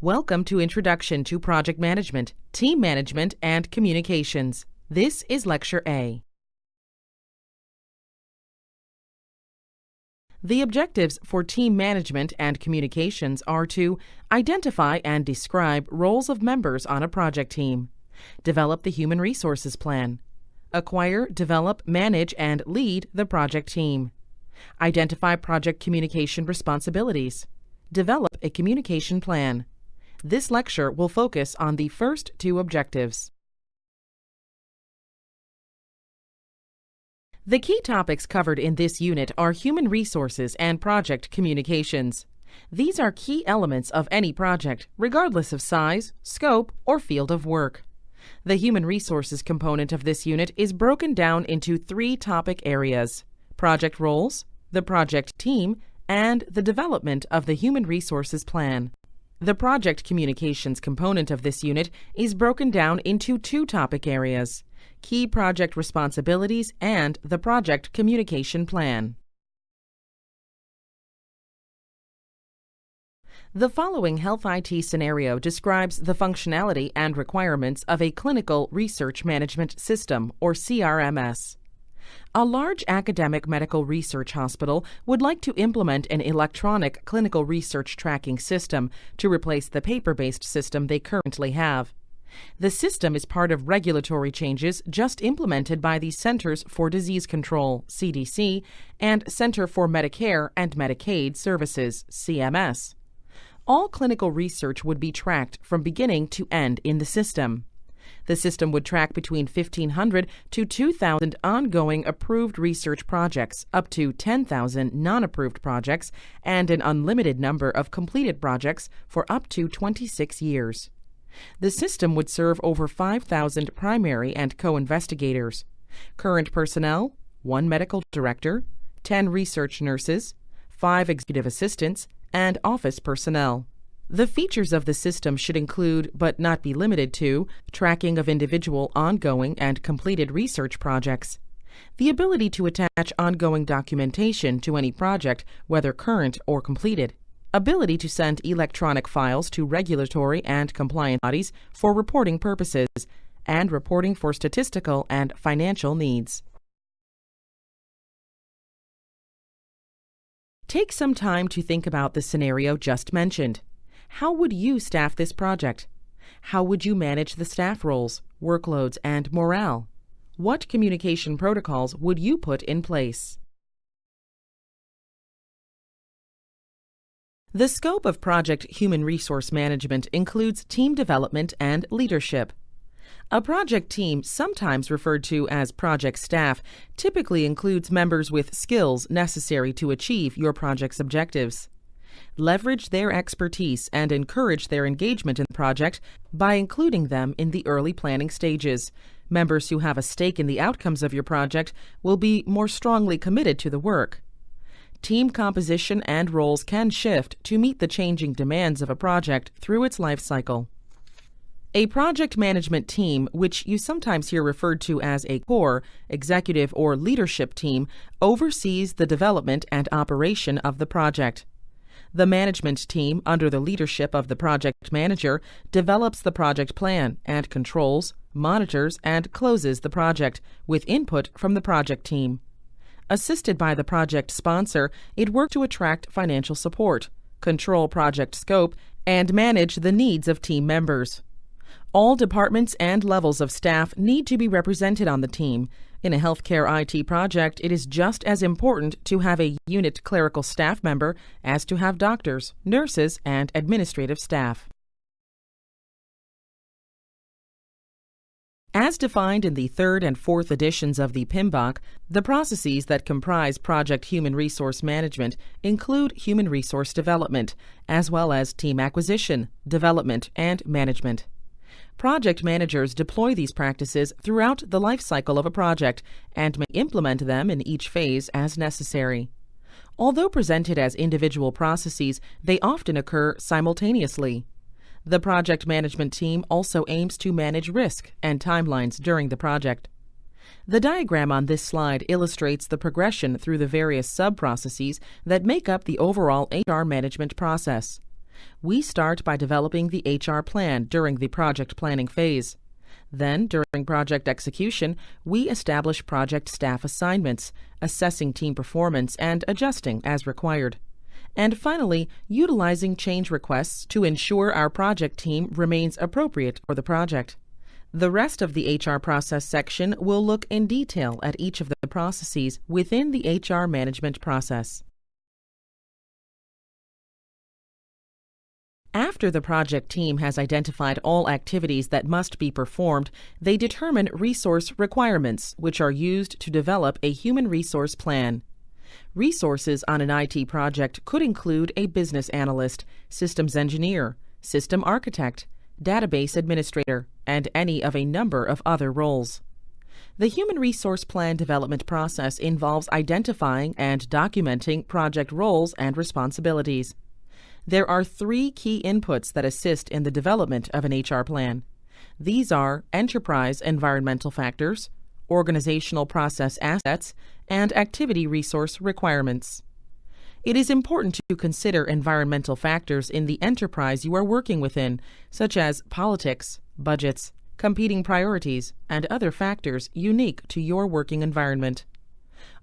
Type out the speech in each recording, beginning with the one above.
Welcome to Introduction to Project Management, Team Management, and Communications. This is Lecture A. The objectives for team management and communications are to identify and describe roles of members on a project team, develop the human resources plan, acquire, develop, manage, and lead the project team, identify project communication responsibilities, develop a communication plan. This lecture will focus on the first two objectives. The key topics covered in this unit are human resources and project communications. These are key elements of any project, regardless of size, scope, or field of work. The human resources component of this unit is broken down into three topic areas: project roles, the project team, and the development of the human resources plan. The project communications component of this unit is broken down into two topic areas: key project responsibilities and the project communication plan. The following Health IT scenario describes the functionality and requirements of a clinical research management system, or CRMS. A large academic medical research hospital would like to implement an electronic clinical research tracking system to replace the paper-based system they currently have. The system is part of regulatory changes just implemented by the Centers for Disease Control, CDC, and Center for Medicare and Medicaid Services, CMS. All clinical research would be tracked from beginning to end in the system. The system would track between 1,500 to 2,000 ongoing approved research projects, up to 10,000 non-approved projects, and an unlimited number of completed projects for up to 26 years. The system would serve over 5,000 primary and co-investigators. Current personnel: 1 medical director, 10 research nurses, 5 executive assistants, and office personnel. The features of the system should include, but not be limited to, tracking of individual ongoing and completed research projects, the ability to attach ongoing documentation to any project, whether current or completed, ability to send electronic files to regulatory and compliance bodies for reporting purposes, and reporting for statistical and financial needs. Take some time to think about the scenario just mentioned. How would you staff this project? How would you manage the staff roles, workloads, and morale? What communication protocols would you put in place? The scope of project human resource management includes team development and leadership. A project team, sometimes referred to as project staff, typically includes members with skills necessary to achieve your project's objectives. Leverage their expertise and encourage their engagement in the project by including them in the early planning stages. Members who have a stake in the outcomes of your project will be more strongly committed to the work. Team composition and roles can shift to meet the changing demands of a project through its life cycle. A project management team, which you sometimes hear referred to as a core, executive, or leadership team, oversees the development and operation of the project. The management team, under the leadership of the project manager, develops the project plan and controls, monitors, and closes the project with input from the project team. Assisted by the project sponsor, it works to attract financial support, control project scope, and manage the needs of team members. All departments and levels of staff need to be represented on the team. In a healthcare IT project, it is just as important to have a unit clerical staff member as to have doctors, nurses, and administrative staff. As defined in the 3rd and 4th editions of the PMBOK, the processes that comprise project human resource management include human resource development, as well as team acquisition, development, and management. Project managers deploy these practices throughout the life cycle of a project and may implement them in each phase as necessary. Although presented as individual processes, they often occur simultaneously. The project management team also aims to manage risk and timelines during the project. The diagram on this slide illustrates the progression through the various sub-processes that make up the overall HR management process. We start by developing the HR plan during the project planning phase. Then, during project execution, we establish project staff assignments, assessing team performance and adjusting as required. And finally, utilizing change requests to ensure our project team remains appropriate for the project. The rest of the HR process section will look in detail at each of the processes within the HR management process. After the project team has identified all activities that must be performed, they determine resource requirements, which are used to develop a human resource plan. Resources on an IT project could include a business analyst, systems engineer, system architect, database administrator, and any of a number of other roles. The human resource plan development process involves identifying and documenting project roles and responsibilities. There are 3 key inputs that assist in the development of an HR plan. These are enterprise environmental factors, organizational process assets, and activity resource requirements. It is important to consider environmental factors in the enterprise you are working within, such as politics, budgets, competing priorities, and other factors unique to your working environment.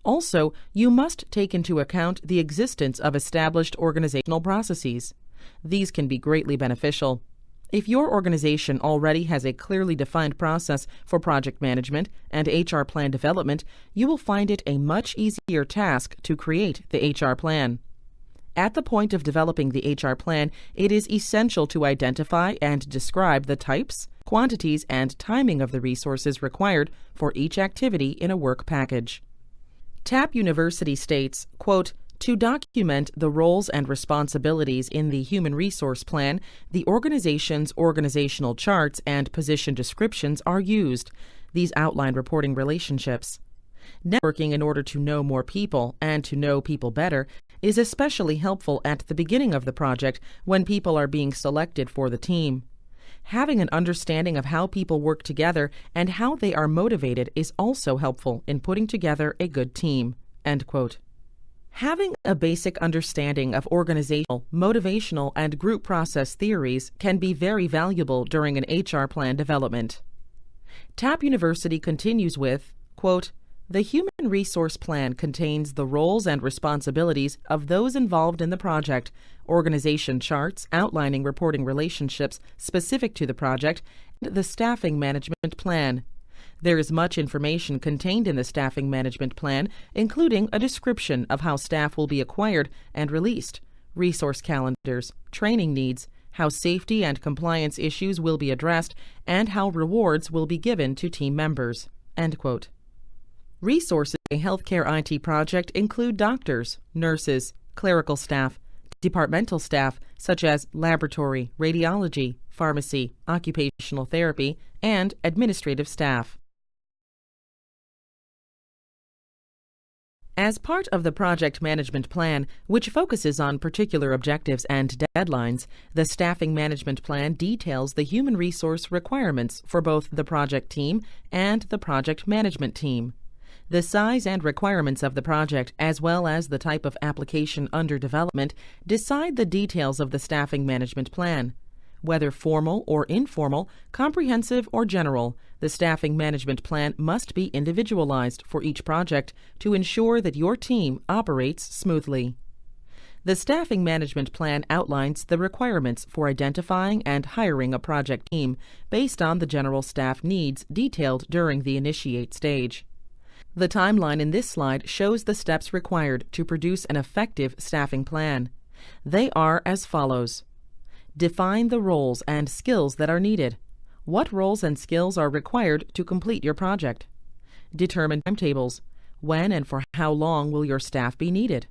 Also, you must take into account the existence of established organizational processes. These can be greatly beneficial. If your organization already has a clearly defined process for project management and HR plan development, you will find it a much easier task to create the HR plan. At the point of developing the HR plan, it is essential to identify and describe the types, quantities, and timing of the resources required for each activity in a work package. TAP University states, quote, "To document the roles and responsibilities in the Human Resource Plan, the organization's organizational charts and position descriptions are used. These outline reporting relationships. Networking in order to know more people and to know people better is especially helpful at the beginning of the project when people are being selected for the team. Having an understanding of how people work together and how they are motivated is also helpful in putting together a good team." End quote. Having a basic understanding of organizational, motivational, and group process theories can be very valuable during an HR plan development. TAP University continues with, quote, "The Human Resource Plan contains the roles and responsibilities of those involved in the project, organization charts outlining reporting relationships specific to the project, and the staffing management plan. There is much information contained in the staffing management plan, including a description of how staff will be acquired and released, resource calendars, training needs, how safety and compliance issues will be addressed, and how rewards will be given to team members." End quote. Resources in a healthcare IT project include doctors, nurses, clerical staff, departmental staff such as laboratory, radiology, pharmacy, occupational therapy, and administrative staff. As part of the project management plan, which focuses on particular objectives and deadlines, the staffing management plan details the human resource requirements for both the project team and the project management team. The size and requirements of the project, as well as the type of application under development, decide the details of the staffing management plan. Whether formal or informal, comprehensive or general, the staffing management plan must be individualized for each project to ensure that your team operates smoothly. The staffing management plan outlines the requirements for identifying and hiring a project team based on the general staff needs detailed during the initiate stage. The timeline in this slide shows the steps required to produce an effective staffing plan. They are as follows. Define the roles and skills that are needed. What roles and skills are required to complete your project? Determine timetables. When and for how long will your staff be needed?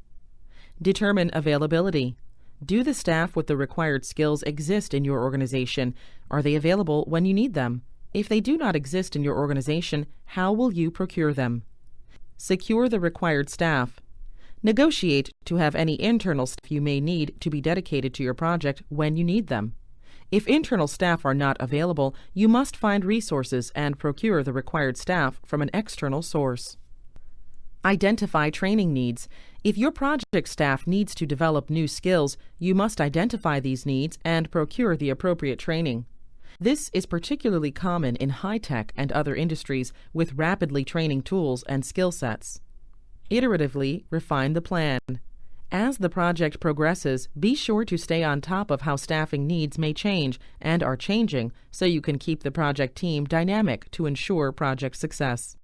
Determine availability. Do the staff with the required skills exist in your organization? Are they available when you need them? If they do not exist in your organization, how will you procure them? Secure the required staff. Negotiate to have any internal staff you may need to be dedicated to your project when you need them. If internal staff are not available, you must find resources and procure the required staff from an external source. Identify training needs. If your project staff needs to develop new skills, you must identify these needs and procure the appropriate training. This is particularly common in high-tech and other industries with rapidly training tools and skill sets. Iteratively refine the plan. As the project progresses, be sure to stay on top of how staffing needs may change and are changing so you can keep the project team dynamic to ensure project success.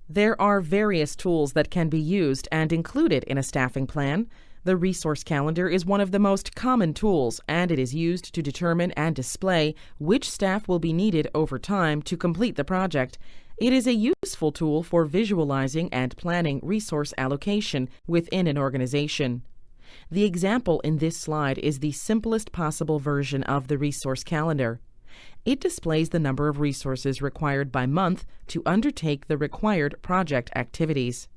There are various tools that can be used and included in a staffing plan. The resource calendar is one of the most common tools, and it is used to determine and display which staff will be needed over time to complete the project. It is a useful tool for visualizing and planning resource allocation within an organization. The example in this slide is the simplest possible version of the resource calendar. It displays the number of resources required by month to undertake the required project activities.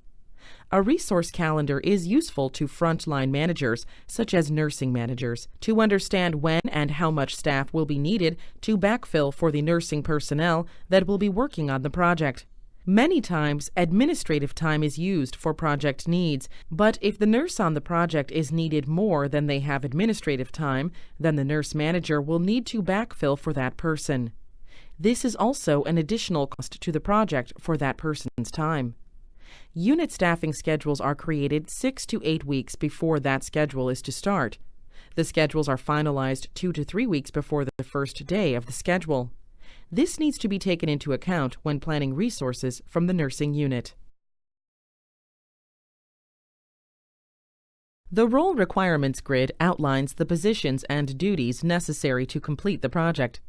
A resource calendar is useful to frontline managers, such as nursing managers, to understand when and how much staff will be needed to backfill for the nursing personnel that will be working on the project. Many times, administrative time is used for project needs, but if the nurse on the project is needed more than they have administrative time, then the nurse manager will need to backfill for that person. This is also an additional cost to the project for that person's time. Unit staffing schedules are created 6 to 8 weeks before that schedule is to start. The schedules are finalized 2 to 3 weeks before the first day of the schedule. This needs to be taken into account when planning resources from the nursing unit. The Role Requirements Grid outlines the positions and duties necessary to complete the project.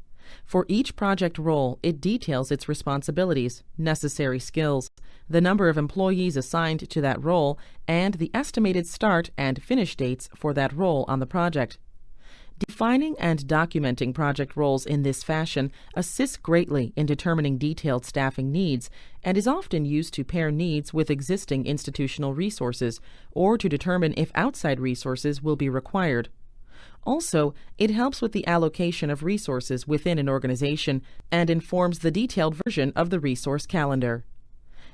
For each project role, it details its responsibilities, necessary skills, the number of employees assigned to that role, and the estimated start and finish dates for that role on the project. Defining and documenting project roles in this fashion assists greatly in determining detailed staffing needs and is often used to pair needs with existing institutional resources or to determine if outside resources will be required. Also, it helps with the allocation of resources within an organization and informs the detailed version of the resource calendar.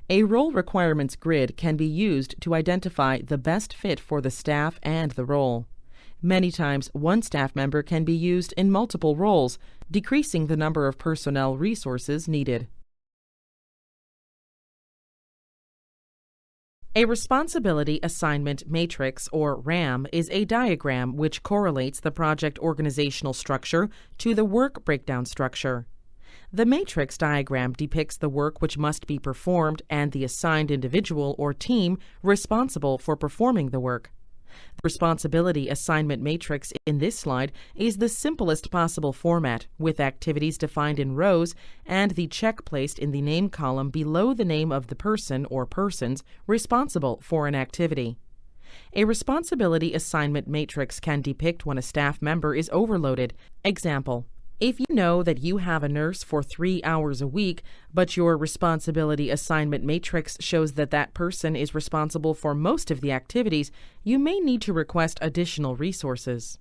A role requirements grid can be used to identify the best fit for the staff and the role. Many times, one staff member can be used in multiple roles, decreasing the number of personnel resources needed. A responsibility assignment matrix, or RAM, is a diagram which correlates the project organizational structure to the work breakdown structure. The matrix diagram depicts the work which must be performed and the assigned individual or team responsible for performing the work. The responsibility assignment matrix in this slide is the simplest possible format, with activities defined in rows and the check placed in the name column below the name of the person or persons responsible for an activity. A responsibility assignment matrix can depict when a staff member is overloaded. Example: if you know that you have a nurse for 3 hours a week, but your responsibility assignment matrix shows that that person is responsible for most of the activities, you may need to request additional resources.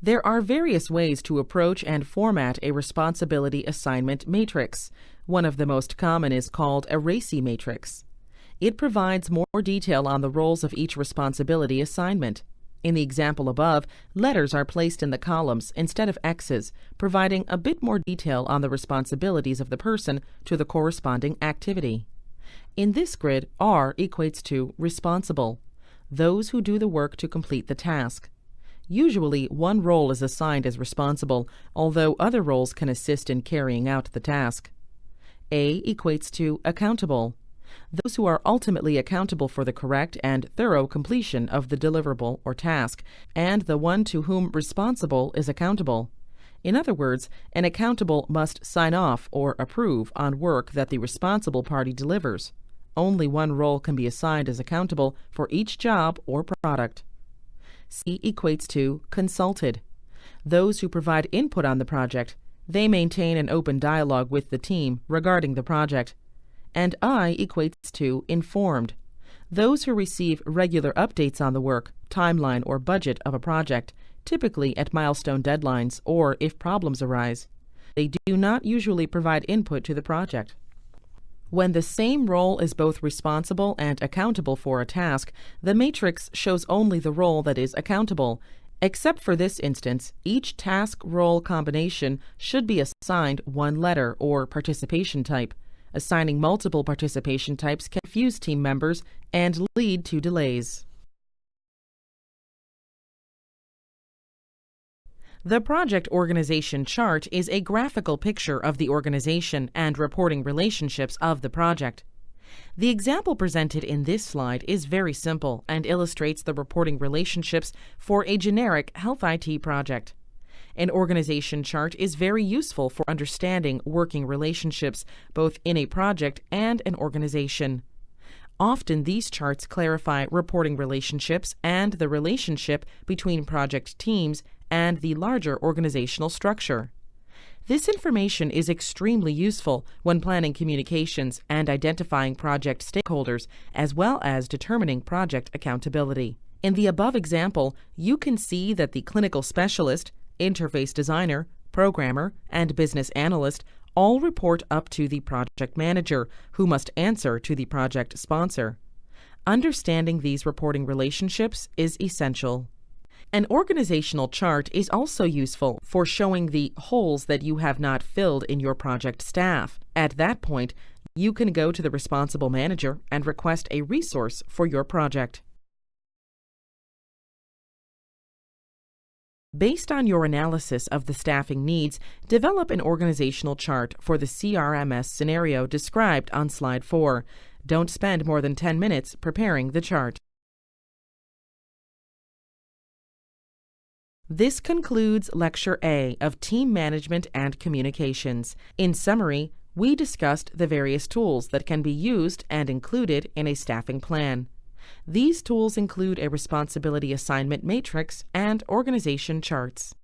There are various ways to approach and format a responsibility assignment matrix. One of the most common is called a RACI matrix. It provides more detail on the roles of each responsibility assignment. In the example above, letters are placed in the columns instead of X's, providing a bit more detail on the responsibilities of the person to the corresponding activity. In this grid, R equates to responsible, those who do the work to complete the task. Usually, one role is assigned as responsible, although other roles can assist in carrying out the task. A equates to accountable, those who are ultimately accountable for the correct and thorough completion of the deliverable or task, and the one to whom responsible is accountable. In other words, an accountable must sign off or approve on work that the responsible party delivers. Only one role can be assigned as accountable for each job or product. C equates to consulted, those who provide input on the project. They maintain an open dialogue with the team regarding the project. And I equates to informed, those who receive regular updates on the work, timeline, or budget of a project, typically at milestone deadlines or if problems arise. They do not usually provide input to the project. When the same role is both responsible and accountable for a task, the matrix shows only the role that is accountable. Except for this instance, each task-role combination should be assigned one letter or participation type. Assigning multiple participation types can confuse team members and lead to delays. The project organization chart is a graphical picture of the organization and reporting relationships of the project. The example presented in this slide is very simple and illustrates the reporting relationships for a generic health IT project. An organization chart is very useful for understanding working relationships both in a project and an organization. Often these charts clarify reporting relationships and the relationship between project teams and the larger organizational structure. This information is extremely useful when planning communications and identifying project stakeholders, as well as determining project accountability. In the above example, you can see that the clinical specialist, interface designer, programmer, and business analyst all report up to the project manager, who must answer to the project sponsor. Understanding these reporting relationships is essential. An organizational chart is also useful for showing the holes that you have not filled in your project staff. At that point, you can go to the responsible manager and request a resource for your project. Based on your analysis of the staffing needs, develop an organizational chart for the CRMS scenario described on Slide 4. Don't spend more than 10 minutes preparing the chart. This concludes Lecture A of Team Management and Communications. In summary, we discussed the various tools that can be used and included in a staffing plan. These tools include a responsibility assignment matrix and organization charts.